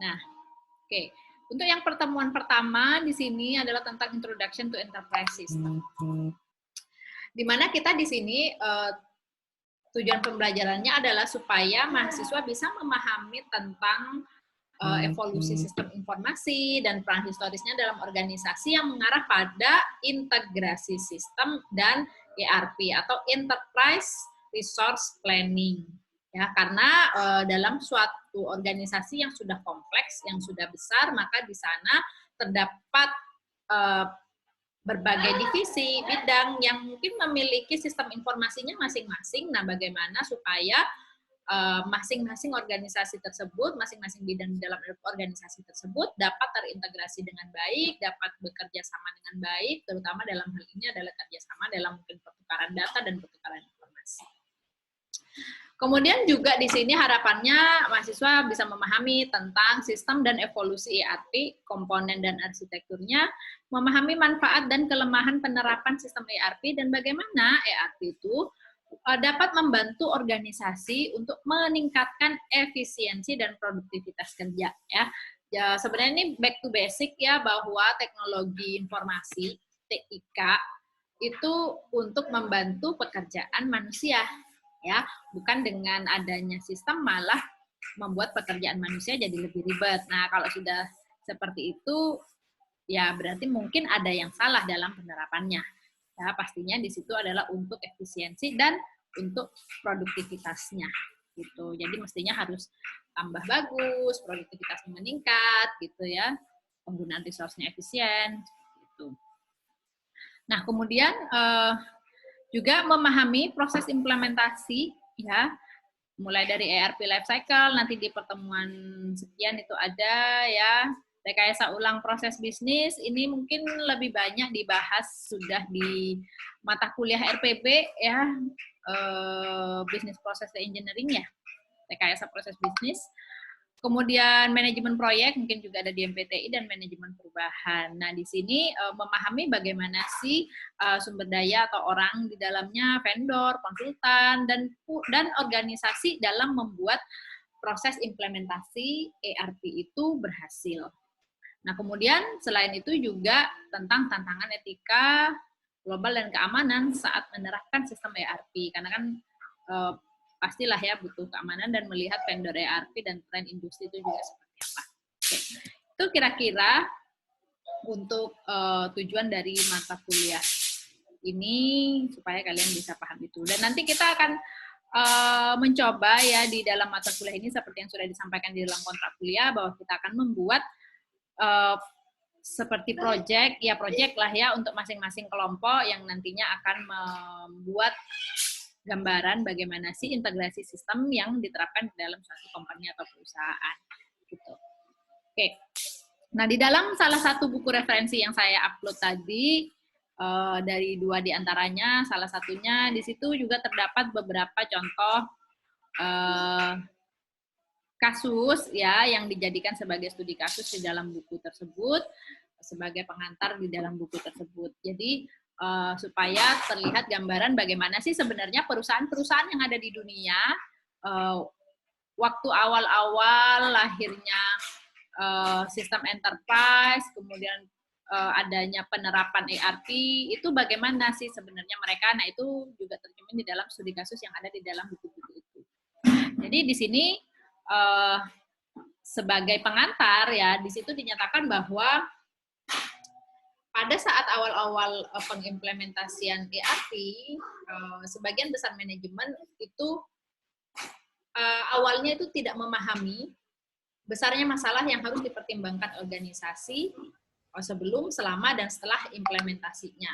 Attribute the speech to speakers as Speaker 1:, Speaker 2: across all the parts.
Speaker 1: Nah, oke. Untuk yang pertemuan pertama di sini adalah tentang Introduction to Enterprise System. Di mana kita di sini tujuan pembelajarannya adalah supaya mahasiswa bisa memahami tentang evolusi sistem informasi dan peran historisnya dalam organisasi yang mengarah pada integrasi sistem dan ERP atau Enterprise Resource Planning. Ya, karena dalam suatu organisasi yang sudah kompleks, yang sudah besar, maka di sana terdapat berbagai divisi, bidang yang mungkin memiliki sistem informasinya masing-masing. Nah, bagaimana supaya masing-masing organisasi tersebut, masing-masing bidang dalam organisasi tersebut dapat terintegrasi dengan baik, dapat bekerja sama dengan baik, terutama dalam hal ini adalah kerjasama dalam mungkin pertukaran data dan pertukaran informasi. Kemudian juga di sini harapannya mahasiswa bisa memahami tentang sistem dan evolusi ERP, komponen dan arsitekturnya, memahami manfaat dan kelemahan penerapan sistem ERP, dan bagaimana ERP itu dapat membantu organisasi untuk meningkatkan efisiensi dan produktivitas kerja. Ya, sebenarnya ini back to basic ya, bahwa teknologi informasi TIK itu untuk membantu pekerjaan manusia, ya, bukan dengan adanya sistem malah membuat pekerjaan manusia jadi lebih ribet. Nah, kalau sudah seperti itu, ya berarti mungkin ada yang salah dalam penerapannya. Ya, pastinya di situ adalah untuk efisiensi dan untuk produktivitasnya. Gitu. Jadi mestinya harus tambah bagus, produktivitasnya meningkat, gitu ya, penggunaan resource-nya efisien. Gitu. Nah, kemudian juga memahami proses implementasi, ya, mulai dari ERP life cycle, nanti di pertemuan sekian itu ada ya, rekayasa ulang proses bisnis, ini mungkin lebih banyak dibahas sudah di mata kuliah RPB ya, Business Process Engineering ya, rekayasa proses bisnis. Kemudian manajemen proyek mungkin juga ada di MPTI dan manajemen perubahan. Nah, di sini memahami bagaimana sih sumber daya atau orang di dalamnya, vendor, konsultan, dan organisasi dalam membuat proses implementasi ERP itu berhasil. Nah, kemudian selain itu juga tentang tantangan etika global dan keamanan saat menerapkan sistem ERP. Karena kan pastilah ya butuh keamanan dan melihat vendor ERP dan tren industri itu juga seperti apa. Oke. Itu kira-kira untuk tujuan dari mata kuliah ini supaya kalian bisa paham itu. Dan nanti kita akan mencoba ya di dalam mata kuliah ini seperti yang sudah disampaikan di dalam kontrak kuliah bahwa kita akan membuat seperti project lah ya untuk masing-masing kelompok yang nantinya akan membuat gambaran bagaimana sih integrasi sistem yang diterapkan di dalam suatu company atau perusahaan. Gitu. Oke. Nah, di dalam salah satu buku referensi yang saya upload tadi, dari 2 diantaranya, salah satunya di situ juga terdapat beberapa contoh kasus ya yang dijadikan sebagai studi kasus di dalam buku tersebut, sebagai pengantar di dalam buku tersebut. Jadi supaya terlihat gambaran bagaimana sih sebenarnya perusahaan-perusahaan yang ada di dunia waktu awal-awal lahirnya sistem enterprise, kemudian adanya penerapan ERP, itu bagaimana sih sebenarnya mereka. Nah, itu juga tercermin di dalam studi kasus yang ada di dalam buku-buku itu. Jadi di sini sebagai pengantar ya, di situ dinyatakan bahwa pada saat awal-awal pengimplementasian ERP, sebagian besar manajemen itu awalnya itu tidak memahami besarnya masalah yang harus dipertimbangkan organisasi sebelum, selama, dan setelah implementasinya.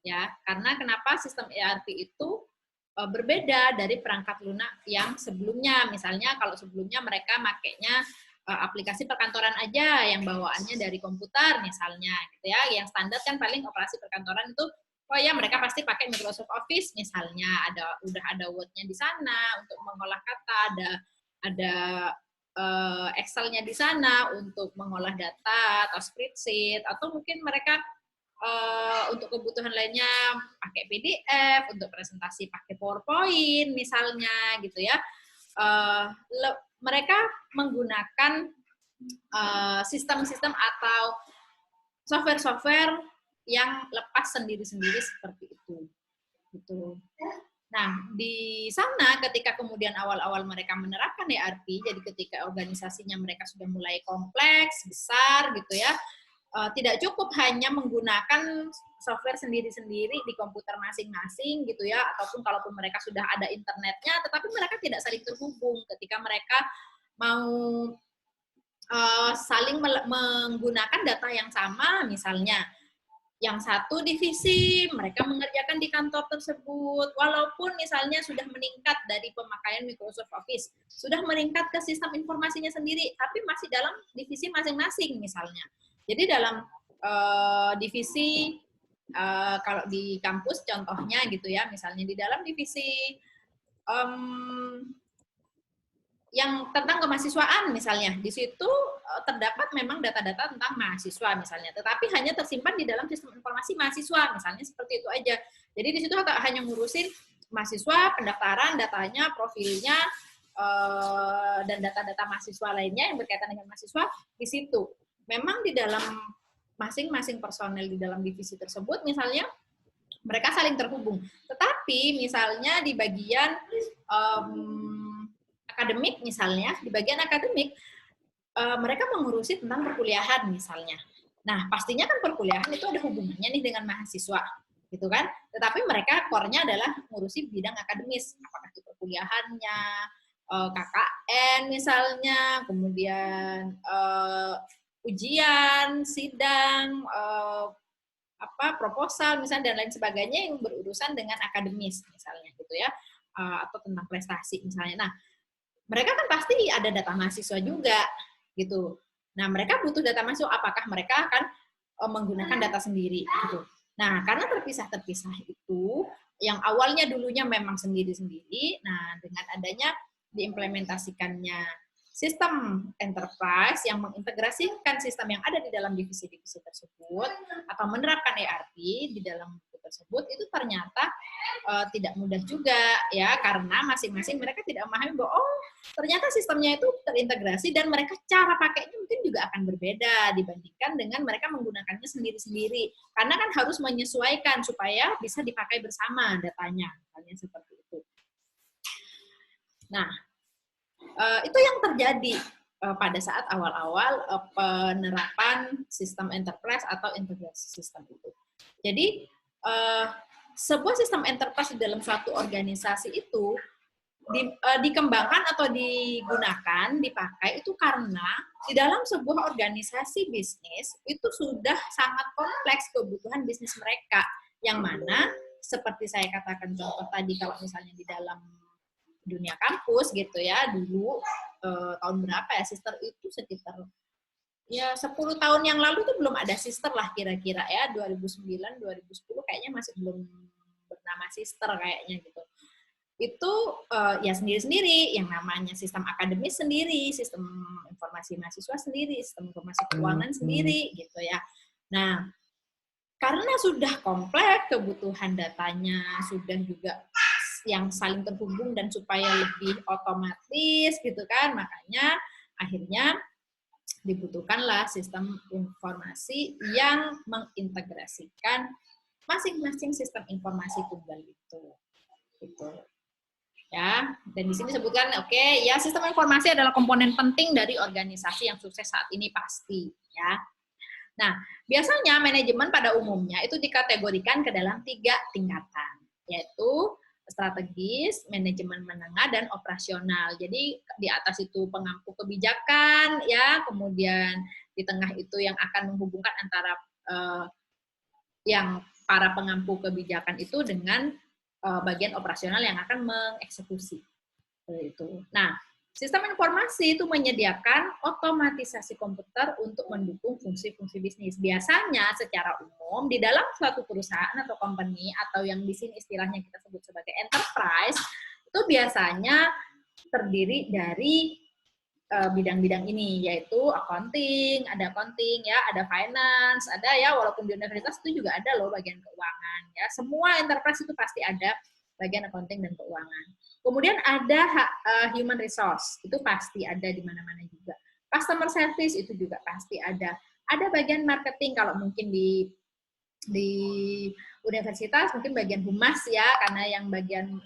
Speaker 1: Ya, karena kenapa sistem ERP itu berbeda dari perangkat lunak yang sebelumnya. Misalnya kalau sebelumnya mereka makainya aplikasi perkantoran aja yang bawaannya dari komputer misalnya gitu ya. Yang standar kan paling operasi perkantoran itu oh ya mereka pasti pakai Microsoft Office misalnya, udah ada Word-nya di sana untuk mengolah kata, ada Excel-nya di sana untuk mengolah data atau spreadsheet, atau mungkin mereka untuk kebutuhan lainnya pakai PDF, untuk presentasi pakai PowerPoint misalnya gitu ya. Mereka menggunakan sistem-sistem atau software-software yang lepas sendiri-sendiri seperti itu. Gitu. Nah, di sana ketika kemudian awal-awal mereka menerapkan ERP, jadi ketika organisasinya mereka sudah mulai kompleks, besar gitu ya, tidak cukup hanya menggunakan software sendiri-sendiri di komputer masing-masing gitu ya, ataupun kalaupun mereka sudah ada internetnya, tetapi mereka tidak saling terhubung ketika mereka mau saling menggunakan data yang sama, misalnya yang satu divisi mereka mengerjakan di kantor tersebut, walaupun misalnya sudah meningkat dari pemakaian Microsoft Office, sudah meningkat ke sistem informasinya sendiri, tapi masih dalam divisi masing-masing misalnya. Jadi dalam divisi kalau di kampus contohnya gitu ya, misalnya di dalam divisi yang tentang kemahasiswaan misalnya, di situ terdapat memang data-data tentang mahasiswa misalnya, tetapi hanya tersimpan di dalam sistem informasi mahasiswa misalnya, seperti itu aja. Jadi di situ hanya ngurusin mahasiswa, pendaftaran, datanya, profilnya, dan data-data mahasiswa lainnya yang berkaitan dengan mahasiswa di situ. Memang di dalam masing-masing personel di dalam divisi tersebut misalnya mereka saling terhubung, tetapi misalnya di bagian akademik misalnya, di bagian akademik mereka mengurusi tentang perkuliahan misalnya. Nah, pastinya kan perkuliahan itu ada hubungannya nih dengan mahasiswa, gitu kan? Tetapi mereka core-nya adalah mengurusi bidang akademis, apakah itu perkuliahannya, KKN misalnya, kemudian ujian, sidang, proposal misalnya dan lain sebagainya yang berurusan dengan akademis misalnya gitu ya, atau tentang prestasi misalnya. Nah, mereka kan pasti ada data mahasiswa juga gitu. Nah, mereka butuh data mahasiswa, apakah mereka akan menggunakan data sendiri gitu. Nah, karena terpisah-terpisah itu, yang awalnya dulunya memang sendiri-sendiri, nah dengan adanya diimplementasikannya sistem enterprise yang mengintegrasikan sistem yang ada di dalam divisi-divisi tersebut atau menerapkan ERP di dalam tersebut, itu ternyata tidak mudah juga ya, karena masing-masing mereka tidak memahami bahwa ternyata sistemnya itu terintegrasi dan mereka cara pakainya mungkin juga akan berbeda dibandingkan dengan mereka menggunakannya sendiri-sendiri, karena kan harus menyesuaikan supaya bisa dipakai bersama datanya, misalnya seperti itu. Nah, itu yang terjadi pada saat awal-awal penerapan sistem enterprise atau integrasi sistem itu. Jadi sebuah sistem enterprise di dalam suatu organisasi itu dikembangkan atau digunakan, dipakai itu karena di dalam sebuah organisasi bisnis itu sudah sangat kompleks kebutuhan bisnis mereka, yang mana seperti saya katakan contoh tadi, kalau misalnya di dalam dunia kampus gitu ya, dulu tahun berapa ya, sister itu sekitar ya 10 tahun yang lalu itu belum ada sister lah kira-kira ya, 2009 2010 kayaknya masih belum bernama sister kayaknya gitu. Itu ya sendiri-sendiri, yang namanya sistem akademis sendiri, sistem informasi mahasiswa sendiri, sistem informasi keuangan sendiri gitu ya. Nah, karena sudah kompleks, kebutuhan datanya sudah juga yang saling terhubung dan supaya lebih otomatis gitu kan, makanya akhirnya dibutuhkanlah sistem informasi yang mengintegrasikan masing-masing sistem informasi tunggal itu. Gitu. Ya, dan di sini sebutkan ya sistem informasi adalah komponen penting dari organisasi yang sukses saat ini pasti ya. Nah, biasanya manajemen pada umumnya itu dikategorikan ke dalam 3 tingkatan, yaitu strategis, manajemen menengah, dan operasional. Jadi di atas itu pengampu kebijakan ya, kemudian di tengah itu yang akan menghubungkan antara yang para pengampu kebijakan itu dengan bagian operasional yang akan mengeksekusi itu. Nah, sistem informasi itu menyediakan otomatisasi komputer untuk mendukung fungsi-fungsi bisnis. Biasanya secara umum di dalam suatu perusahaan atau company, atau yang di sini istilahnya kita sebut sebagai enterprise, itu biasanya terdiri dari bidang-bidang ini, yaitu accounting, ada accounting ya, ada finance, ada ya, walaupun di universitas itu juga ada loh bagian keuangan ya. Semua enterprise itu pasti ada bagian accounting dan keuangan. Kemudian ada human resource, itu pasti ada di mana-mana juga. customer service itu juga pasti ada. Ada bagian marketing kalau mungkin di universitas mungkin bagian humas ya, karena yang bagian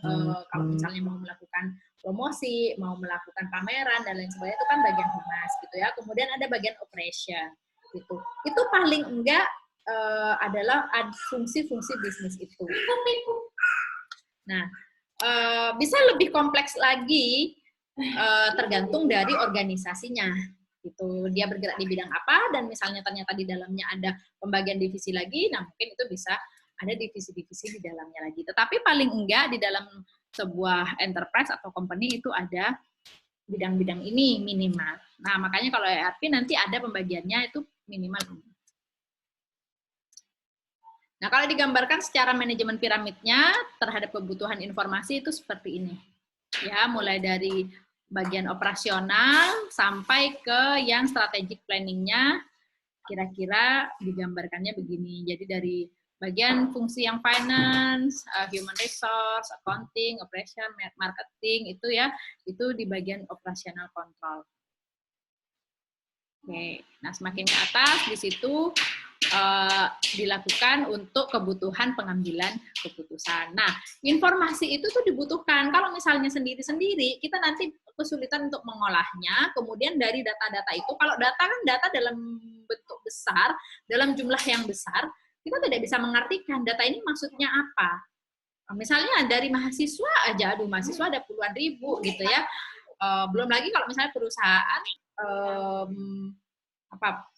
Speaker 1: kalau misalnya mau melakukan promosi, mau melakukan pameran dan lain sebagainya itu kan bagian humas gitu ya. Kemudian ada bagian operation gitu. Itu paling enggak adalah fungsi-fungsi bisnis itu. Nah, bisa lebih kompleks lagi tergantung dari organisasinya. Gitu. Dia bergerak di bidang apa dan misalnya ternyata di dalamnya ada pembagian divisi lagi, nah mungkin itu bisa ada divisi-divisi di dalamnya lagi. Tetapi paling enggak di dalam sebuah enterprise atau company itu ada bidang-bidang ini minimal. Nah, makanya kalau ERP nanti ada pembagiannya itu minimal ini. Nah, kalau digambarkan secara manajemen piramidnya terhadap kebutuhan informasi itu seperti ini. Ya, mulai dari bagian operasional sampai ke yang strategic planning-nya kira-kira digambarkannya begini. Jadi dari bagian fungsi yang finance, human resource, accounting, operation, marketing itu ya, itu di bagian operasional kontrol. Oke, nah semakin ke atas di situ dilakukan untuk kebutuhan pengambilan keputusan. Nah, informasi itu tuh dibutuhkan. Kalau misalnya sendiri-sendiri, kita nanti kesulitan untuk mengolahnya. Kemudian dari data-data itu, kalau data kan data dalam bentuk besar, dalam jumlah yang besar, kita tidak bisa mengartikan data ini maksudnya apa. Misalnya dari mahasiswa aja, aduh mahasiswa ada puluhan ribu gitu ya. Belum lagi kalau misalnya perusahaan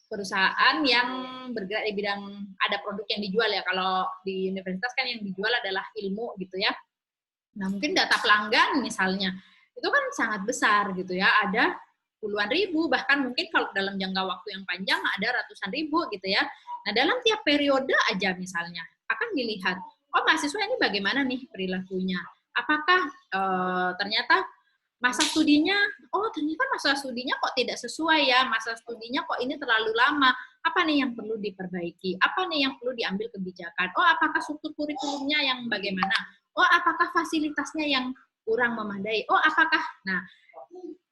Speaker 1: perusahaan yang bergerak di bidang ada produk yang dijual ya. Kalau di universitas kan yang dijual adalah ilmu gitu ya. Nah, mungkin data pelanggan misalnya itu kan sangat besar gitu ya. Ada puluhan ribu, bahkan mungkin kalau dalam jangka waktu yang panjang ada ratusan ribu gitu ya. Nah, dalam tiap periode aja misalnya akan dilihat, oh mahasiswa ini bagaimana nih perilakunya. Apakah ternyata masa studinya, oh ternyata masa studinya kok tidak sesuai ya, masa studinya kok ini terlalu lama, apa nih yang perlu diperbaiki, apa nih yang perlu diambil kebijakan, oh apakah struktur kurikulumnya yang bagaimana, oh apakah fasilitasnya yang kurang memadai, oh apakah, nah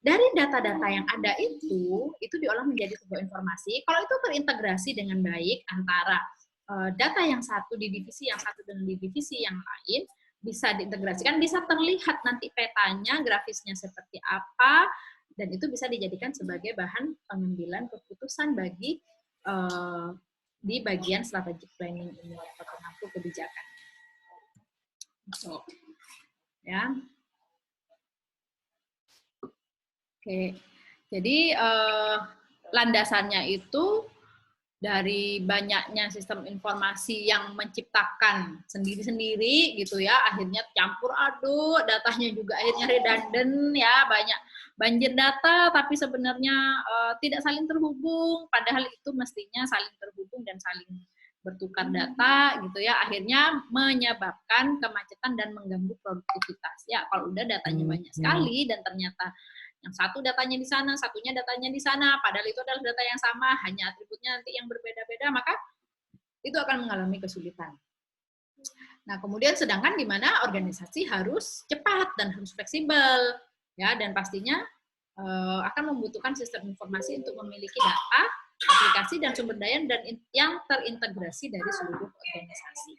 Speaker 1: dari data-data yang ada itu diolah menjadi sebuah informasi, kalau itu terintegrasi dengan baik antara data yang satu di divisi yang satu dengan di divisi yang lain, bisa diintegrasikan, bisa terlihat nanti petanya, grafisnya seperti apa, dan itu bisa dijadikan sebagai bahan pengambilan keputusan bagi di bagian strategic planning ini atau penentu kebijakan. So, ya. Oke, jadi landasannya itu dari banyaknya sistem informasi yang menciptakan sendiri-sendiri gitu ya, akhirnya campur aduk, datanya juga akhirnya redundant ya, banyak banjir data tapi sebenarnya tidak saling terhubung, padahal itu mestinya saling terhubung dan saling bertukar data gitu ya, akhirnya menyebabkan kemacetan dan mengganggu produktivitas. Ya, kalau udah datanya banyak sekali dan ternyata yang satu datanya di sana, satunya datanya di sana, padahal itu adalah data yang sama, hanya atributnya nanti yang berbeda-beda, maka itu akan mengalami kesulitan. Nah, kemudian sedangkan di mana organisasi harus cepat dan harus fleksibel, ya, dan pastinya akan membutuhkan sistem informasi untuk memiliki data, aplikasi dan sumber daya dan yang terintegrasi dari seluruh organisasi.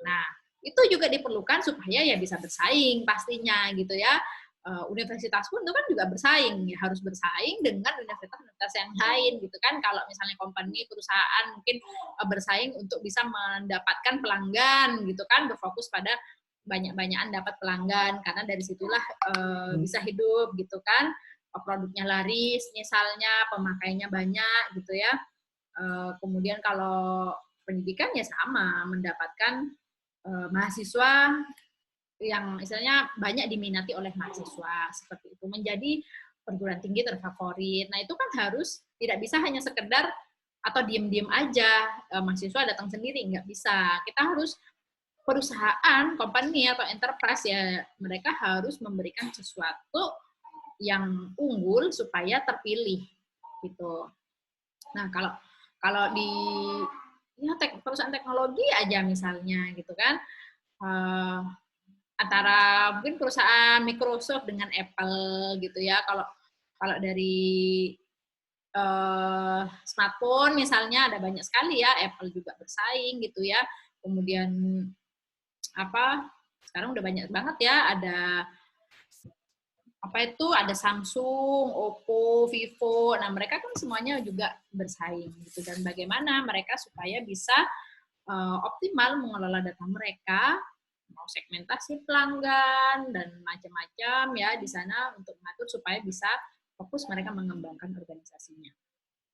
Speaker 1: Nah, itu juga diperlukan supaya ya bisa bersaing pastinya gitu ya. Universitas pun itu kan juga bersaing, ya harus bersaing dengan universitas-universitas yang lain gitu kan. Kalau misalnya company, perusahaan mungkin bersaing untuk bisa mendapatkan pelanggan gitu kan, berfokus pada banyak-banyakan dapat pelanggan karena dari situlah bisa hidup gitu kan. Produknya laris misalnya, pemakainya banyak gitu ya. Kemudian kalau pendidikan ya sama, mendapatkan mahasiswa yang misalnya banyak diminati oleh mahasiswa seperti itu, menjadi perguruan tinggi terfavorit. Nah itu kan harus tidak bisa hanya sekedar atau diem-diem aja mahasiswa datang sendiri, nggak bisa. Kita harus perusahaan, company atau enterprise ya mereka harus memberikan sesuatu yang unggul supaya terpilih gitu. Nah kalau di ya perusahaan teknologi aja misalnya gitu kan. Antara mungkin perusahaan Microsoft dengan Apple gitu ya. Kalau dari smartphone misalnya ada banyak sekali ya, Apple juga bersaing gitu ya. Kemudian apa? Sekarang udah banyak banget ya, ada apa itu, ada Samsung, Oppo, Vivo. Nah, mereka kan semuanya juga bersaing gitu. Dan bagaimana mereka supaya bisa optimal mengelola data mereka, mau segmentasi pelanggan dan macam-macam ya di sana untuk mengatur supaya bisa fokus mereka mengembangkan organisasinya.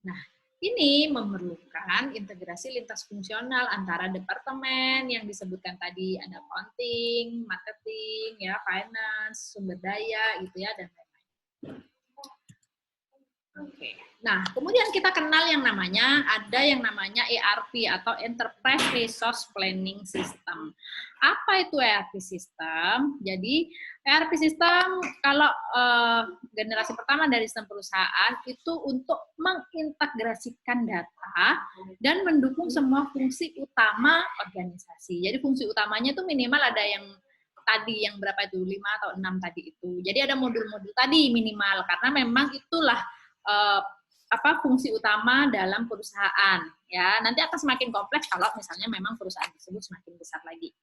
Speaker 1: Nah, ini memerlukan integrasi lintas fungsional antara departemen yang disebutkan tadi, ada accounting, marketing, ya, finance, sumber daya, gitu ya, dan lain-lain. Oke. Nah, kemudian kita kenal ada yang namanya ERP atau Enterprise Resource Planning System. Apa itu ERP System? Jadi, ERP System kalau generasi pertama dari sistem perusahaan itu untuk mengintegrasikan data dan mendukung semua fungsi utama organisasi. Jadi, fungsi utamanya itu minimal ada yang tadi, yang berapa itu? 5 atau 6 tadi itu. Jadi, ada modul-modul tadi minimal, karena memang itulah fungsi utama dalam perusahaan ya. Nanti akan semakin kompleks kalau misalnya memang perusahaan tersebut semakin besar lagi.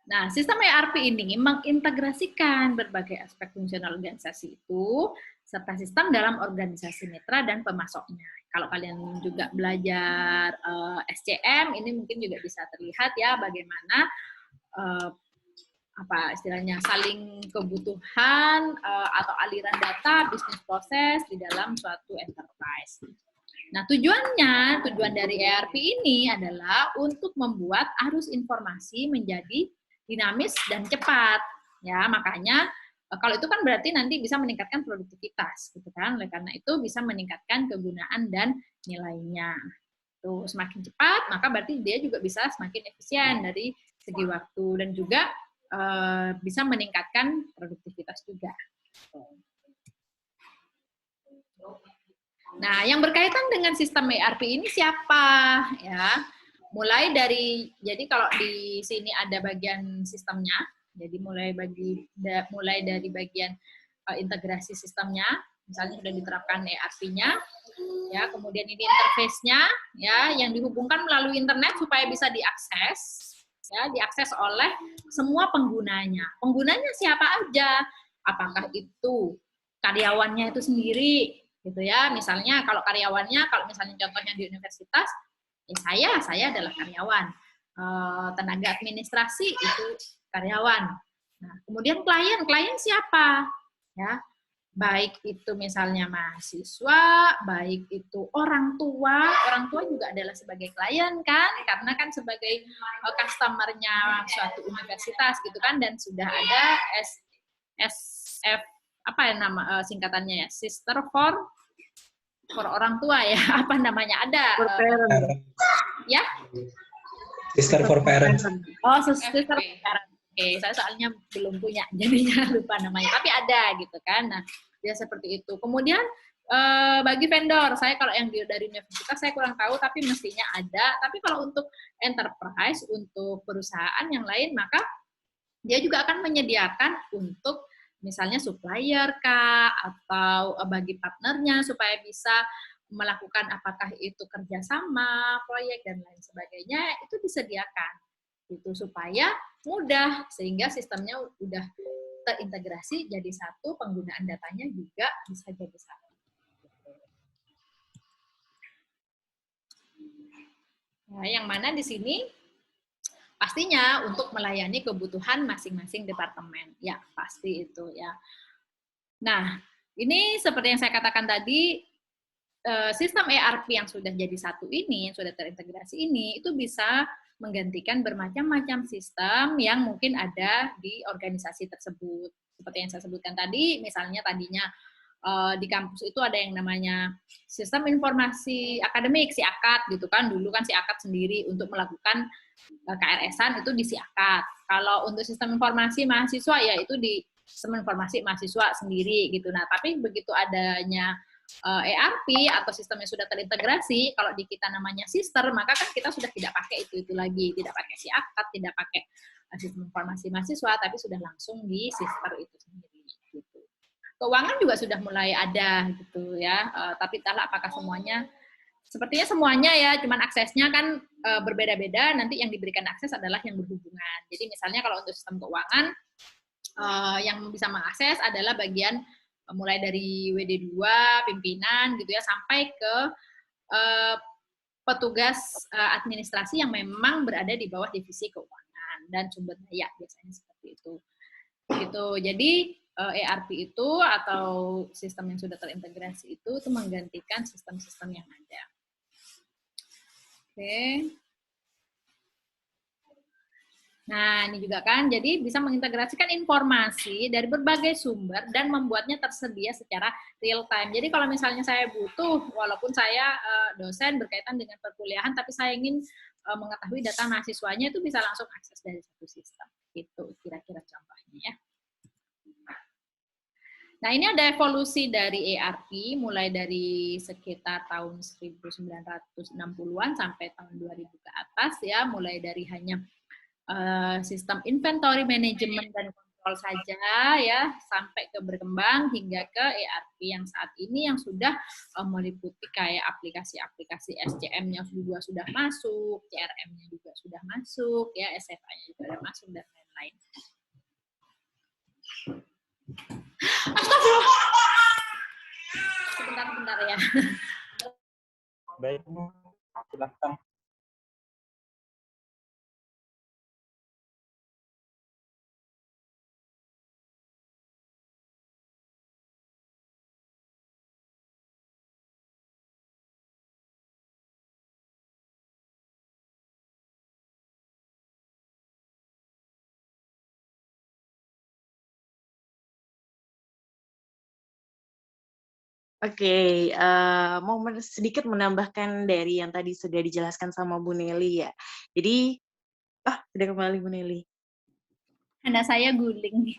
Speaker 1: Nah, sistem ERP ini mengintegrasikan berbagai aspek fungsional organisasi itu serta sistem dalam organisasi mitra dan pemasoknya. Kalau kalian juga belajar SCM, ini mungkin juga bisa terlihat ya bagaimana istilahnya saling kebutuhan atau aliran data bisnis proses di dalam suatu enterprise. Nah, tujuan dari ERP ini adalah untuk membuat arus informasi menjadi dinamis dan cepat. Ya, makanya kalau itu kan berarti nanti bisa meningkatkan produktivitas, gitu kan? Oleh karena itu bisa meningkatkan kegunaan dan nilainya. Tuh, semakin cepat, maka berarti dia juga bisa semakin efisien dari segi waktu dan juga bisa meningkatkan produktivitas juga. Nah, yang berkaitan dengan sistem ERP ini siapa? Ya, mulai dari, jadi kalau di sini ada bagian sistemnya, jadi mulai dari bagian integrasi sistemnya, misalnya sudah diterapkan ERP-nya, ya, kemudian ini interface-nya, ya, yang dihubungkan melalui internet supaya bisa diakses. Ya, diakses oleh semua penggunanya. Penggunanya siapa aja? Apakah itu karyawannya itu sendiri, gitu ya? Misalnya kalau karyawannya, kalau misalnya contohnya di universitas, ya saya adalah karyawan. Tenaga administrasi itu karyawan. Nah, kemudian klien siapa? Ya, baik itu misalnya mahasiswa, baik itu orang tua juga adalah sebagai klien kan, karena kan sebagai customer-nya suatu universitas gitu kan, dan sudah ada SF singkatannya ya, sister for orang tua ya, apa namanya ada ya,
Speaker 2: sister for parents.
Speaker 1: Oh, sister for parents. Oke, saya soalnya belum punya, jadinya lupa namanya. Tapi ada gitu kan. Nah, dia seperti itu. Kemudian bagi vendor, saya kalau yang dari universitas saya kurang tahu, tapi mestinya ada. Tapi kalau untuk enterprise, untuk perusahaan yang lain, maka dia juga akan menyediakan untuk misalnya supplier kah, atau bagi partnernya supaya bisa melakukan apakah itu kerjasama, proyek, dan lain sebagainya, itu disediakan gitu supaya mudah, sehingga sistemnya udah terintegrasi jadi satu, penggunaan datanya juga bisa jadi satu. Nah, yang mana di sini pastinya untuk melayani kebutuhan masing-masing departemen, ya pasti itu ya. Nah, ini seperti yang saya katakan tadi, sistem ERP yang sudah jadi satu ini, yang sudah terintegrasi ini, itu bisa menggantikan bermacam-macam sistem yang mungkin ada di organisasi tersebut. Seperti yang saya sebutkan tadi, misalnya tadinya di kampus itu ada yang namanya sistem informasi akademik, SIAKAD gitu kan, dulu kan SIAKAD sendiri untuk melakukan KRS-an itu di SIAKAD. Kalau untuk sistem informasi mahasiswa ya itu di sistem informasi mahasiswa sendiri gitu. Nah, tapi begitu adanya ERP atau sistemnya sudah terintegrasi, kalau di kita namanya sister, maka kan kita sudah tidak pakai itu lagi, tidak pakai SIAKAD, tidak pakai sistem informasi mahasiswa, tapi sudah langsung di sister itu sendiri. Gitu. keuangan juga sudah mulai ada gitu ya. Tapi entahlah apakah semuanya, sepertinya semuanya ya, cuman aksesnya kan berbeda-beda, nanti yang diberikan akses adalah yang berhubungan. Jadi misalnya kalau untuk sistem keuangan, yang bisa mengakses adalah bagian mulai dari WD2, pimpinan gitu ya, sampai ke petugas administrasi yang memang berada di bawah divisi keuangan dan sumber daya, biasanya seperti itu. Gitu. Jadi ERP itu atau sistem yang sudah terintegrasi itu menggantikan sistem-sistem yang ada. Oke. Nah, ini juga kan, jadi bisa mengintegrasikan informasi dari berbagai sumber dan membuatnya tersedia secara real time. Jadi kalau misalnya saya butuh, walaupun saya dosen berkaitan dengan perkuliahan, tapi saya ingin mengetahui data mahasiswanya, itu bisa langsung akses dari satu sistem. Itu kira-kira contohnya ya. Nah, ini ada evolusi dari ERP mulai dari sekitar tahun 1960-an sampai tahun 2000 ke atas ya, mulai dari hanya sistem inventory management dan kontrol saja ya, sampai ke berkembang hingga ke ERP yang saat ini yang sudah meliputi kayak aplikasi-aplikasi SCM-nya juga sudah masuk, CRM-nya juga sudah masuk ya, SFA-nya juga sudah masuk dan lain-lain. Astagfirullah. Sebentar ya.
Speaker 3: Baik, silahkan.
Speaker 4: Oke, mau sedikit menambahkan dari yang tadi sudah dijelaskan sama Bu Nelly ya. Jadi, sudah kembali Bu Nelly.
Speaker 1: Anak saya guling.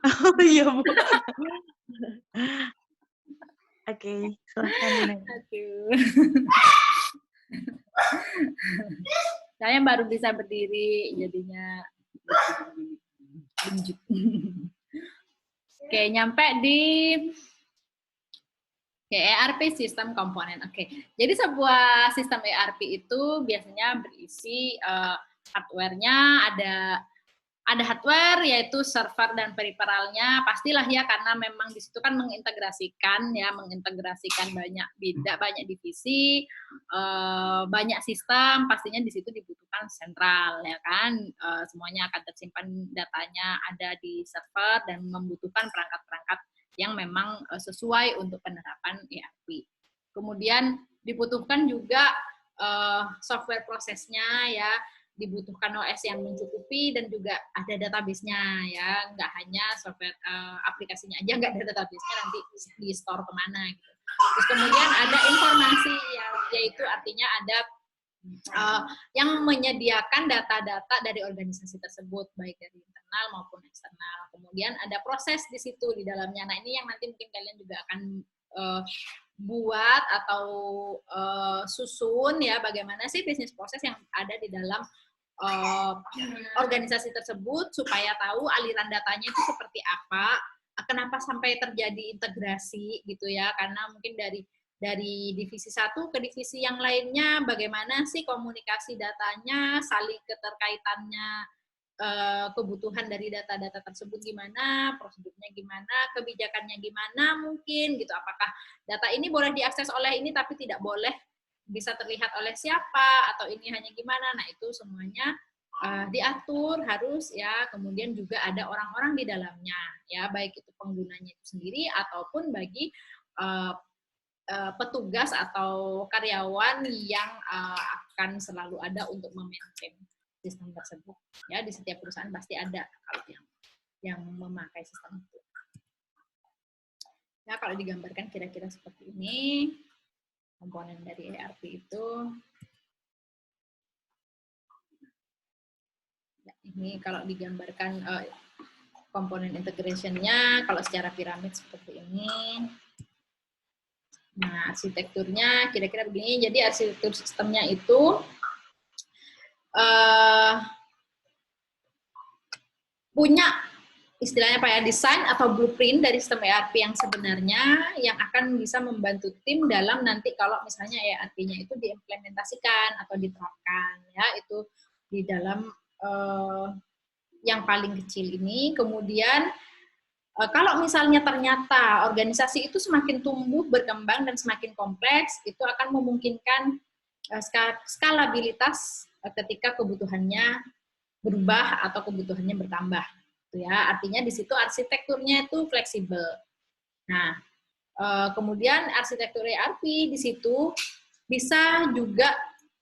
Speaker 4: Oh iya Bu. Oke, silahkan Bu Nelly.
Speaker 1: Aduh. Saya baru bisa berdiri, jadinya lanjut. Oke, nyampe di ERP sistem komponen. Oke, jadi sebuah sistem ERP itu biasanya berisi hardware-nya, ada hardware yaitu server dan periferalnya, pastilah ya, karena memang di situ kan mengintegrasikan banyak divisi, banyak sistem, pastinya di situ dibutuhkan sentral ya kan, semuanya akan tersimpan datanya ada di server dan membutuhkan perangkat-perangkat yang memang sesuai untuk penerapan ERP. Kemudian dibutuhkan juga software prosesnya ya, dibutuhkan OS yang mencukupi dan juga ada database-nya ya, nggak hanya software aplikasinya aja nggak ada database-nya, nanti di store kemana gitu. Terus kemudian ada informasi yaitu artinya ada yang menyediakan data-data dari organisasi tersebut, baik dari internal maupun eksternal. Kemudian ada proses di situ di dalamnya. Nah, ini yang nanti mungkin kalian juga akan buat atau susun ya, bagaimana sih bisnis proses yang ada di dalam organisasi tersebut supaya tahu aliran datanya itu seperti apa, kenapa sampai terjadi integrasi gitu ya, karena mungkin dari divisi satu ke divisi yang lainnya, bagaimana sih komunikasi datanya, saling keterkaitannya, kebutuhan dari data-data tersebut gimana, prosedurnya gimana, kebijakannya gimana mungkin gitu, apakah data ini boleh diakses oleh ini tapi tidak boleh bisa terlihat oleh siapa, atau ini hanya gimana, nah itu semuanya diatur harus ya, kemudian juga ada orang-orang di dalamnya ya, baik itu penggunanya itu sendiri ataupun bagi petugas atau karyawan yang akan selalu ada untuk memaintain sistem tersebut ya. Di setiap perusahaan pasti ada kalau yang memakai sistem itu ya. Kalau digambarkan kira-kira seperti ini komponen dari ERP itu ya, ini kalau digambarkan komponen integration-nya kalau secara piramid seperti ini. Nah, arsitekturnya kira-kira begini. Jadi arsitektur sistemnya itu punya istilahnya apa ya, desain atau blueprint dari sistem ERP yang sebenarnya yang akan bisa membantu tim dalam nanti kalau misalnya ERP-nya itu diimplementasikan atau diterapkan ya, itu di dalam yang paling kecil ini. Kemudian kalau misalnya ternyata organisasi itu semakin tumbuh, berkembang dan semakin kompleks, itu akan memungkinkan skalabilitas ketika kebutuhannya berubah atau kebutuhannya bertambah. Ya, artinya di situ arsitekturnya itu fleksibel. Nah, kemudian arsitektur ERP di situ bisa juga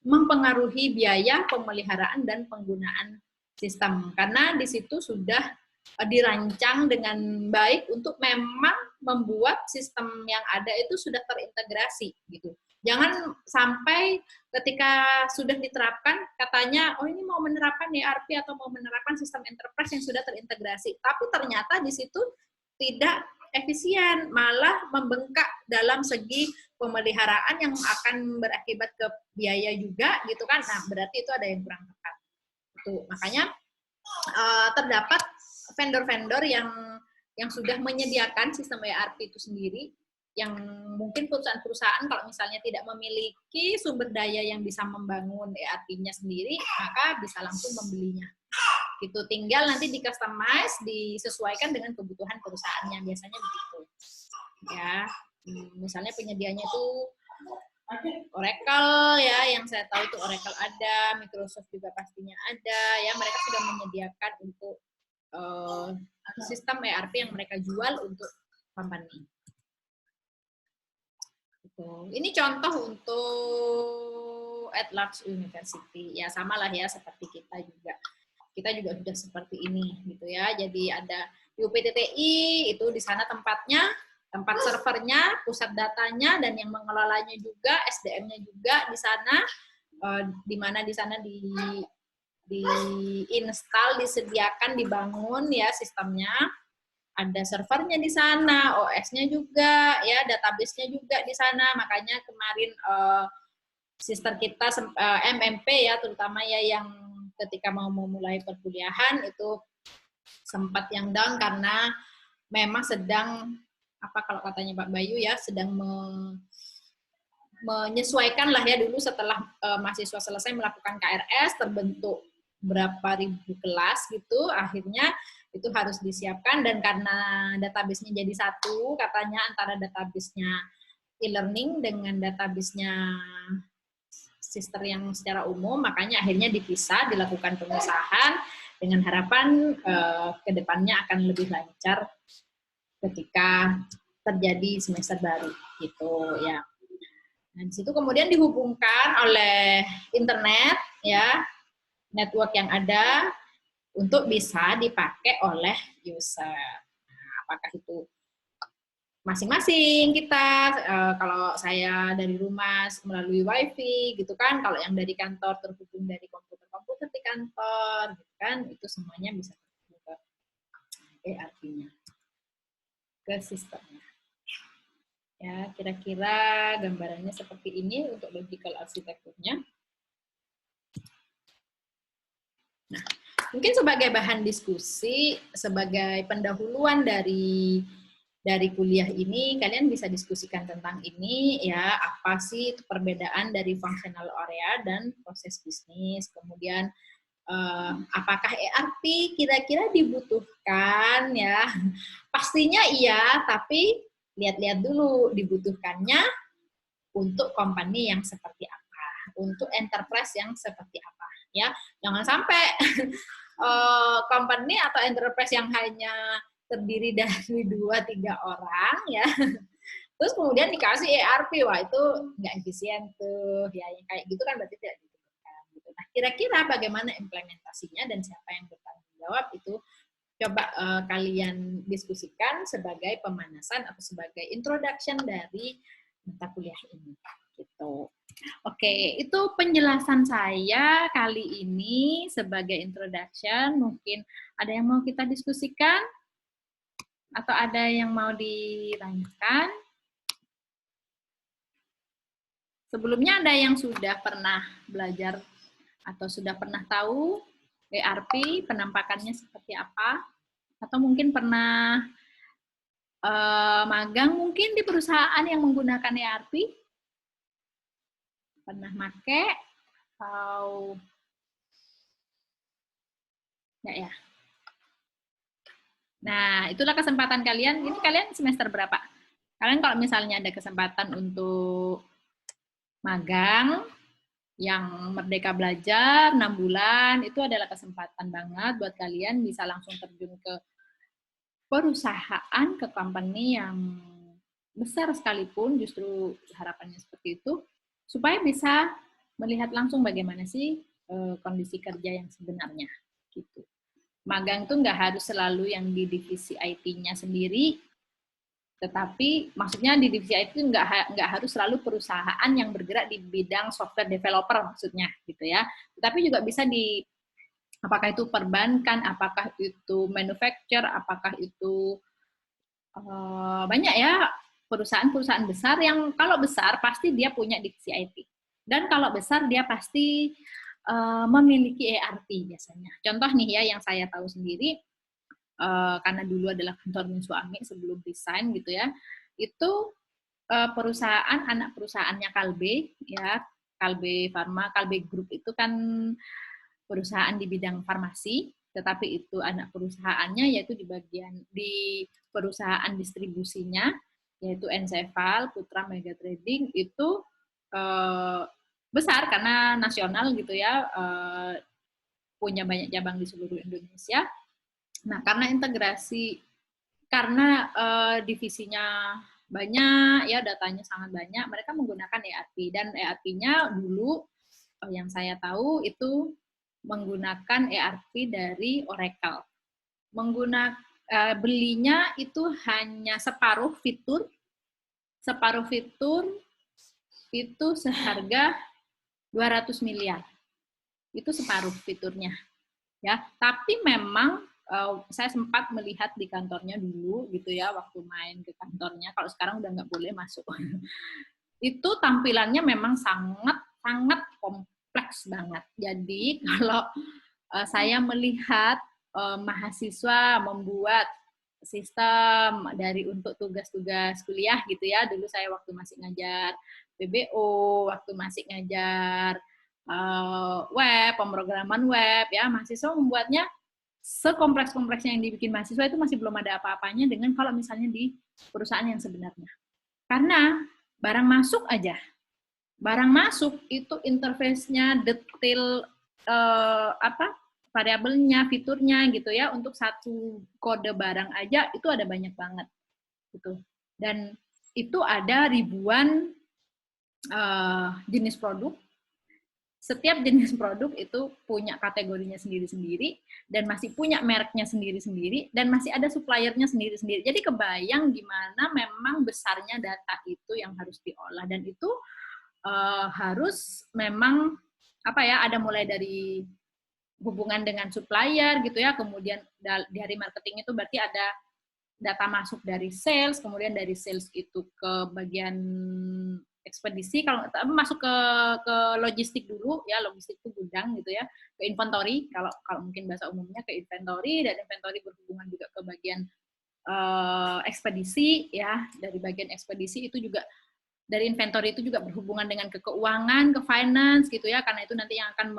Speaker 1: mempengaruhi biaya pemeliharaan dan penggunaan sistem, karena di situ sudah dirancang dengan baik untuk memang membuat sistem yang ada itu sudah terintegrasi gitu. Jangan sampai ketika sudah diterapkan katanya oh ini mau menerapkan ERP atau mau menerapkan sistem enterprise yang sudah terintegrasi, tapi ternyata di situ tidak efisien, malah membengkak dalam segi pemeliharaan yang akan berakibat ke biaya juga gitu kan. Nah, berarti itu ada yang kurang tepat. Itu makanya terdapat vendor-vendor yang sudah menyediakan sistem ERP itu sendiri, yang mungkin perusahaan-perusahaan kalau misalnya tidak memiliki sumber daya yang bisa membangun ERP-nya sendiri, maka bisa langsung membelinya. Gitu, tinggal nanti di-customize, disesuaikan dengan kebutuhan perusahaannya, biasanya begitu. Ya, misalnya penyedianya itu Oracle ya, yang saya tahu itu Oracle ada, Microsoft juga pastinya ada, ya mereka sudah menyediakan untuk sistem ERP yang mereka jual untuk company. Ini contoh untuk At-Large University, ya samalah ya seperti kita juga sudah seperti ini gitu ya. Jadi ada di UPTTI itu di sana tempatnya, tempat servernya, pusat datanya, dan yang mengelolanya juga, SDM-nya juga di sana, di mana di sana di-install, disediakan, dibangun ya sistemnya. Ada servernya di sana, OS-nya juga, ya database-nya juga di sana. Makanya kemarin sister kita MMP ya, terutama ya yang ketika mau memulai perkuliahan itu sempat yang down karena memang sedang apa kalau katanya Pak Bayu ya, sedang menyesuaikan lah ya dulu setelah mahasiswa selesai melakukan KRS, terbentuk berapa ribu kelas gitu, akhirnya itu harus disiapkan, dan karena database-nya jadi satu, katanya antara database-nya e-learning dengan database-nya sister yang secara umum, makanya akhirnya dipisah, dilakukan pemisahan dengan harapan ke depannya akan lebih lancar ketika terjadi semester baru gitu ya. Nah, di situ kemudian dihubungkan oleh internet ya, network yang ada untuk bisa dipakai oleh user. Nah, apakah itu masing-masing kita, kalau saya dari rumah melalui wifi gitu kan, kalau yang dari kantor terhubung dari komputer-komputer di kantor gitu kan, itu semuanya bisa terhubung ke ERP-nya, ke sistemnya. Ya, kira-kira gambarannya seperti ini untuk logical arsitekturnya. Nah, mungkin sebagai bahan diskusi, sebagai pendahuluan dari kuliah ini, kalian bisa diskusikan tentang ini ya, apa sih perbedaan dari functional area dan proses bisnis, kemudian apakah ERP kira-kira dibutuhkan ya, pastinya iya, tapi lihat-lihat dulu dibutuhkannya untuk company yang seperti apa, untuk enterprise yang seperti apa ya, jangan sampai company atau enterprise yang hanya terdiri dari 2-3 orang ya, terus kemudian dikasih ERP, wah itu nggak efisien tuh ya, yang kayak gitu kan berarti tidak dibutuhkan gitu. Nah, kira-kira bagaimana implementasinya dan siapa yang bertanggung jawab, itu coba kalian diskusikan sebagai pemanasan atau sebagai introduction dari mata kuliah ini gitu. Oke, itu penjelasan saya kali ini sebagai introduction. Mungkin ada yang mau kita diskusikan atau ada yang mau ditanyakan? Sebelumnya ada yang sudah pernah belajar atau sudah pernah tahu ERP, penampakannya seperti apa? Atau mungkin pernah magang mungkin di perusahaan yang menggunakan ERP? Pernah make atau enggak ya? Nah, itulah kesempatan kalian. Ini kalian semester berapa? Kalian kalau misalnya ada kesempatan untuk magang, yang Merdeka Belajar 6 bulan, itu adalah kesempatan banget buat kalian bisa langsung terjun ke perusahaan, ke company yang besar sekalipun, justru harapannya seperti itu, supaya bisa melihat langsung bagaimana sih kondisi kerja yang sebenarnya. Gitu. Magang itu nggak harus selalu yang di divisi IT-nya sendiri, tetapi maksudnya di divisi IT itu nggak harus selalu perusahaan yang bergerak di bidang software developer maksudnya gitu ya. Tetapi juga bisa di apakah itu perbankan, apakah itu manufacture, apakah itu banyak ya perusahaan-perusahaan besar yang kalau besar pasti dia punya divisi IT. Dan kalau besar dia pasti memiliki ERP biasanya. Contoh nih ya yang saya tahu sendiri, karena dulu adalah kantornya suami sebelum resign gitu ya, itu perusahaan anak perusahaannya Kalbe ya, Kalbe Pharma, Kalbe Group itu kan perusahaan di bidang farmasi, tetapi itu anak perusahaannya yaitu di perusahaan distribusinya yaitu Enceval, Putra Mega Trading itu besar karena nasional gitu ya, punya banyak cabang di seluruh Indonesia. Nah, karena integrasi, karena divisinya banyak, ya datanya sangat banyak, mereka menggunakan ERP. Dan ERP-nya dulu yang saya tahu itu menggunakan ERP dari Oracle. Belinya itu hanya separuh fitur itu seharga 200 miliar. Itu separuh fiturnya. Ya, tapi memang saya sempat melihat di kantornya dulu gitu ya waktu main ke kantornya, kalau sekarang udah nggak boleh masuk. Itu tampilannya memang sangat kompleks banget. Jadi kalau saya melihat mahasiswa membuat sistem dari untuk tugas-tugas kuliah gitu ya, dulu saya waktu masih ngajar PBO, waktu masih ngajar web, pemrograman web ya, mahasiswa membuatnya sekompleks-kompleksnya yang dibikin mahasiswa itu masih belum ada apa-apanya dengan kalau misalnya di perusahaan yang sebenarnya. Karena barang masuk aja. Barang masuk itu interface-nya, detail variabelnya, fiturnya gitu ya, untuk satu kode barang aja itu ada banyak banget gitu. Dan itu ada ribuan jenis produk. Setiap jenis produk itu punya kategorinya sendiri-sendiri dan masih punya mereknya sendiri-sendiri dan masih ada suppliernya sendiri-sendiri. Jadi kebayang gimana memang besarnya data itu yang harus diolah, dan itu harus memang ada mulai dari hubungan dengan supplier gitu ya, kemudian dari marketing itu berarti ada data masuk dari sales, kemudian dari sales itu ke bagian ekspedisi, kalau masuk ke logistik dulu ya, logistik itu gudang gitu ya, ke inventory kalau mungkin bahasa umumnya ke inventory, dan inventory berhubungan juga ke bagian ekspedisi ya, dari bagian ekspedisi itu juga, dari inventory itu juga berhubungan dengan ke keuangan, ke finance gitu ya, karena itu nanti yang akan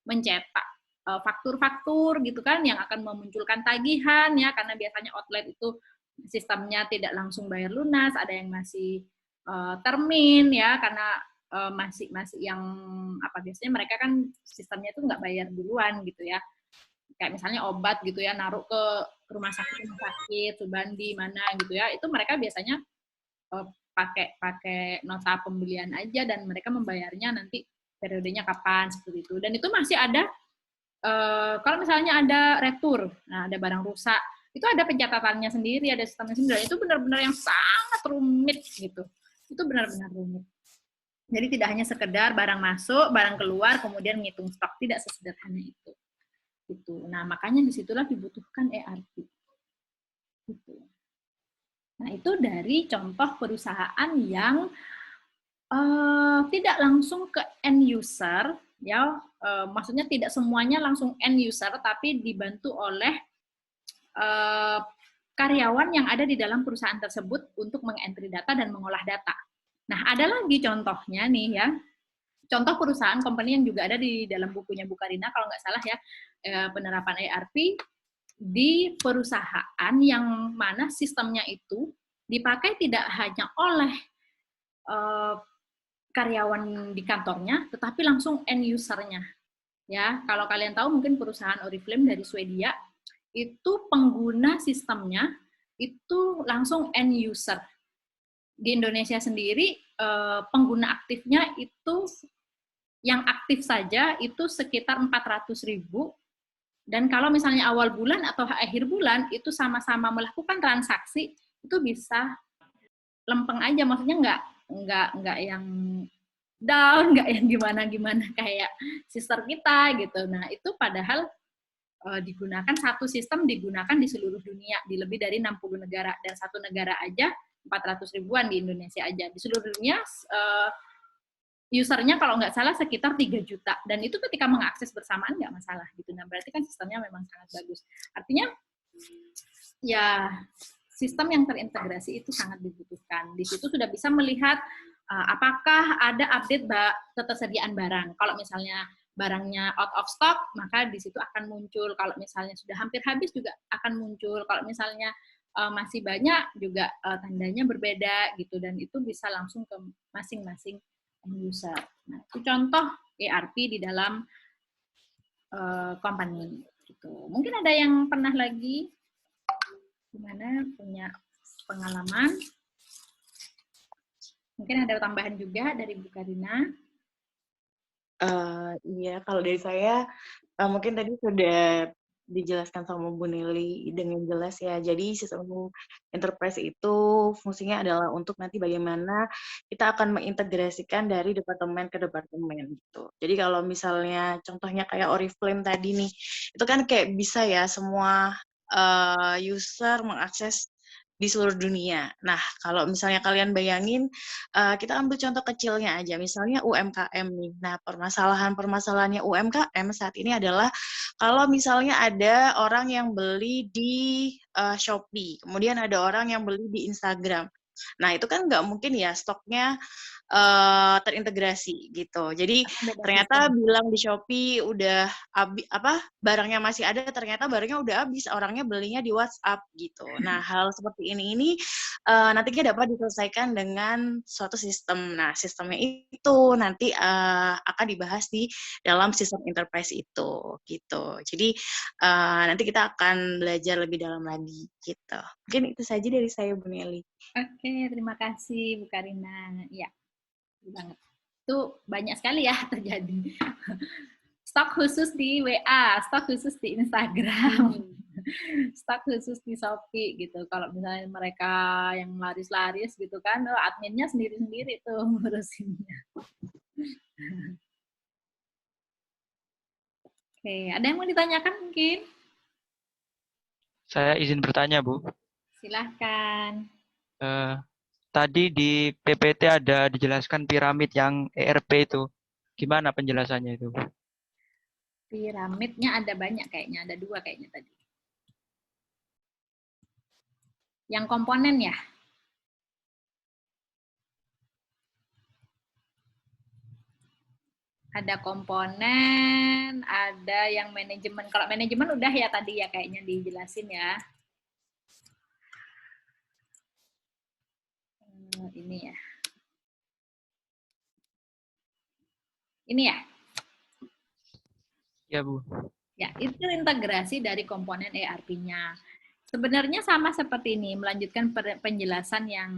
Speaker 1: mencetak faktur-faktur gitu kan, yang akan memunculkan tagihan ya, karena biasanya outlet itu sistemnya tidak langsung bayar lunas, ada yang masih termin ya, karena masih yang biasanya mereka kan sistemnya itu nggak bayar duluan gitu ya, kayak misalnya obat gitu ya, naruh ke rumah sakit Subandi mana gitu ya, itu mereka biasanya pakai nota pembelian aja, dan mereka membayarnya nanti periodenya kapan seperti itu. Dan itu masih ada kalau misalnya ada retur, nah ada barang rusak, itu ada pencatatannya sendiri, ada sistemnya sendiri. Itu benar-benar yang sangat rumit gitu. Itu benar-benar rumit. Jadi tidak hanya sekedar barang masuk, barang keluar, kemudian ngitung stok, tidak sesederhana itu. Gitu. Nah, makanya disitulah dibutuhkan ERP. Gitu. Nah, itu dari contoh perusahaan yang tidak langsung ke end user, ya, maksudnya tidak semuanya langsung end user, tapi dibantu oleh karyawan yang ada di dalam perusahaan tersebut untuk mengentry data dan mengolah data. Nah, ada lagi contohnya nih ya, contoh perusahaan company yang juga ada di dalam bukunya Bu Karina, kalau nggak salah ya, penerapan ERP di perusahaan yang mana sistemnya itu dipakai tidak hanya oleh karyawan di kantornya, tetapi langsung end user-nya. Ya, kalau kalian tahu mungkin perusahaan Oriflame dari Swedia itu pengguna sistemnya itu langsung end user. Di Indonesia sendiri pengguna aktifnya itu yang aktif saja itu sekitar 400.000, dan kalau misalnya awal bulan atau akhir bulan itu sama-sama melakukan transaksi itu bisa lempeng aja, maksudnya nggak yang down, nggak yang gimana-gimana kayak sister kita gitu. Nah, itu padahal digunakan satu sistem digunakan di seluruh dunia di lebih dari 60 negara, dan satu negara aja 400 ribuan di Indonesia aja. Di seluruh dunia usernya kalau nggak salah sekitar 3 juta, dan itu ketika mengakses bersamaan nggak masalah gitu. Nah, berarti kan sistemnya memang sangat bagus. Artinya ya sistem yang terintegrasi itu sangat dibutuhkan. Di situ sudah bisa melihat apakah ada update ketersediaan barang. Kalau misalnya barangnya out of stock, maka di situ akan muncul. Kalau misalnya sudah hampir habis juga akan muncul. Kalau misalnya masih banyak juga tandanya berbeda gitu, dan itu bisa langsung ke masing-masing user. Nah, itu contoh ERP di dalam company gitu. Mungkin ada yang pernah lagi gimana punya pengalaman? Mungkin ada tambahan juga dari Bu Karina.
Speaker 4: Iya, kalau dari saya mungkin tadi sudah dijelaskan sama Bu Nelly dengan jelas ya. Jadi sistem enterprise itu fungsinya adalah untuk nanti bagaimana kita akan mengintegrasikan dari departemen ke departemen gitu. Jadi kalau misalnya contohnya kayak Oriflame tadi nih, itu kan kayak bisa ya semua user mengakses di seluruh dunia. Nah, kalau misalnya kalian bayangin, kita ambil contoh kecilnya aja, misalnya UMKM nih. Nah, permasalahannya UMKM saat ini adalah kalau misalnya ada orang yang beli di Shopee, kemudian ada orang yang beli di Instagram. Nah, itu kan nggak mungkin ya stoknya terintegrasi gitu. Jadi ternyata bilang di Shopee udah barangnya masih ada, ternyata barangnya udah habis, orangnya belinya di WhatsApp gitu. Nah, hal seperti ini nantinya dapat diselesaikan dengan suatu sistem. Nah, sistemnya itu nanti akan dibahas di dalam sistem enterprise itu gitu. Jadi nanti kita akan belajar lebih dalam lagi gitu. Mungkin itu saja dari saya, Bu Nelly.
Speaker 1: Oke, terima kasih Bu Karina. Ya, banget. Itu banyak sekali ya terjadi. Stok khusus di WA, stok khusus di Instagram, stok khusus di Shopee gitu. Kalau misalnya mereka yang laris-laris gitu kan, adminnya sendiri-sendiri tuh ngurusinnya. Oke, ada yang mau ditanyakan mungkin?
Speaker 5: Saya izin bertanya, Bu.
Speaker 1: Silahkan.
Speaker 5: Tadi di PPT ada dijelaskan piramid yang ERP itu. Gimana penjelasannya itu?
Speaker 1: Piramidnya ada banyak kayaknya, ada 2 kayaknya tadi. Yang komponen ya? Ada komponen, ada yang manajemen. Kalau manajemen udah ya tadi ya kayaknya dijelasin ya. Ini ya. Ini ya?
Speaker 5: Ya, Bu.
Speaker 1: Ya, itu integrasi dari komponen ERP-nya. Sebenarnya sama seperti ini, melanjutkan penjelasan yang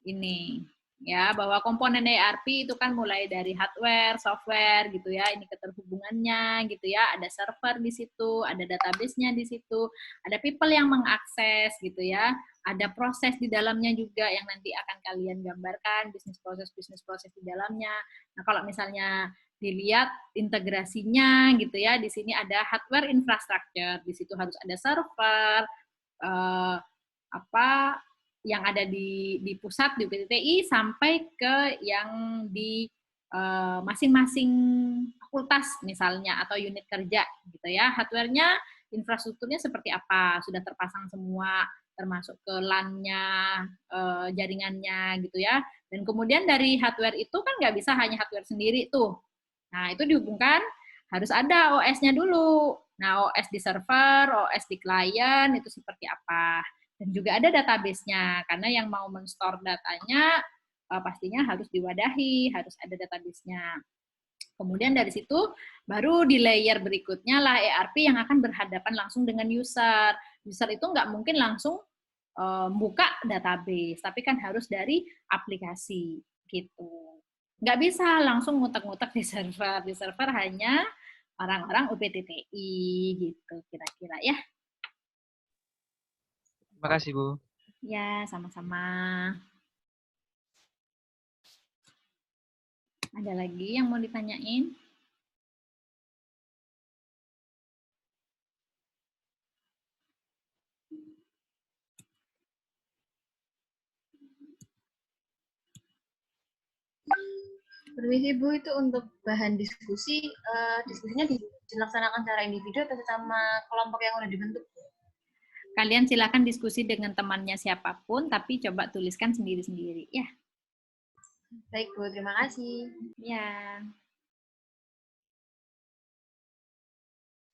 Speaker 1: ini. Ya, bahwa komponen ERP itu kan mulai dari hardware, software gitu ya, ini keterhubungannya gitu ya, ada server di situ, ada database-nya di situ, ada people yang mengakses gitu ya, ada proses di dalamnya juga yang nanti akan kalian gambarkan, bisnis proses di dalamnya. Nah, kalau misalnya dilihat integrasinya gitu ya, di sini ada hardware infrastructure, di situ harus ada server, yang ada di pusat di UPTTI sampai ke yang di masing-masing fakultas misalnya atau unit kerja gitu ya. Hardware-nya, infrastrukturnya seperti apa? Sudah terpasang semua, termasuk ke LAN-nya, jaringannya gitu ya. Dan kemudian dari hardware itu kan nggak bisa hanya hardware sendiri tuh. Nah, itu dihubungkan harus ada OS-nya dulu. Nah, OS di server, OS di klien itu seperti apa? Dan juga ada database-nya, karena yang mau men-store datanya pastinya harus diwadahi, harus ada database-nya. Kemudian dari situ baru di layer berikutnya lah ERP yang akan berhadapan langsung dengan user. User itu nggak mungkin langsung buka database, tapi kan harus dari aplikasi gitu. Nggak bisa langsung ngutak-ngutak di server. Di server hanya orang-orang UPTTI gitu kira-kira ya.
Speaker 5: Terima kasih, Bu.
Speaker 1: Ya, sama-sama. Ada lagi yang mau ditanyain?
Speaker 6: Permisi Bu, itu untuk bahan diskusi, diskusinya dilaksanakan secara individu atau sama kelompok yang udah dibentuk?
Speaker 1: Kalian silakan diskusi dengan temannya siapapun, tapi coba tuliskan sendiri-sendiri ya.
Speaker 6: Baik Bu, terima kasih.
Speaker 1: Ya.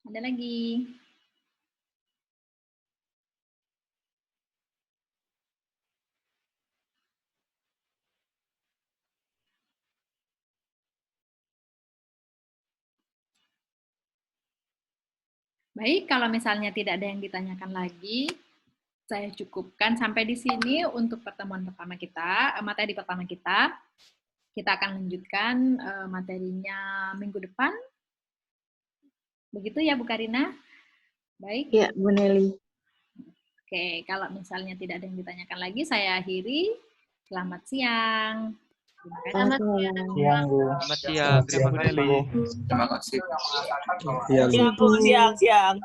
Speaker 1: Ada lagi? Baik, kalau misalnya tidak ada yang ditanyakan lagi, saya cukupkan sampai di sini untuk pertemuan pertama kita, materi pertama kita. Kita akan lanjutkan materinya minggu depan. Begitu ya, Bu Karina? Baik.
Speaker 4: Ya, Bu Nelly.
Speaker 1: Oke, kalau misalnya tidak ada yang ditanyakan lagi, saya akhiri. Selamat siang. Terima kasih.
Speaker 4: Selamat siang.
Speaker 3: Siang, Bu.
Speaker 5: Selamat siang. Terima kasih.
Speaker 3: Bu Nelly.
Speaker 2: Terima kasih.
Speaker 3: Siang, Bu.
Speaker 7: Siang, Bu. Siang.